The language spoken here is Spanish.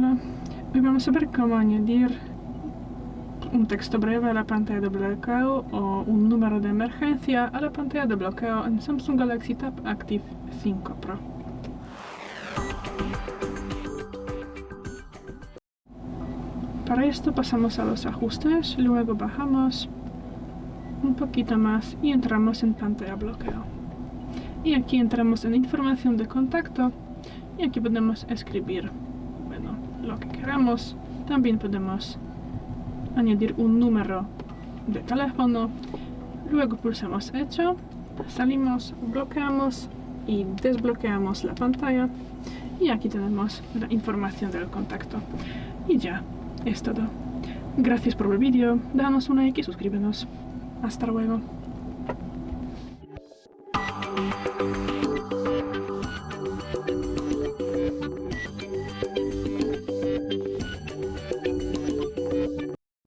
Hola, hoy vamos a ver cómo añadir un texto breve a la pantalla de bloqueo o un número de emergencia a la pantalla de bloqueo en Samsung Galaxy Tab Active 5 Pro. Para esto pasamos a los ajustes, luego bajamos un poquito más y entramos en pantalla bloqueo. Y aquí entramos en información de contacto y aquí podemos escribir, lo que queramos. También podemos añadir un número de teléfono, luego pulsamos hecho, salimos, bloqueamos y desbloqueamos la pantalla y aquí tenemos la información del contacto y ya, es todo. Gracias por el vídeo, danos un like y suscríbenos. Hasta luego.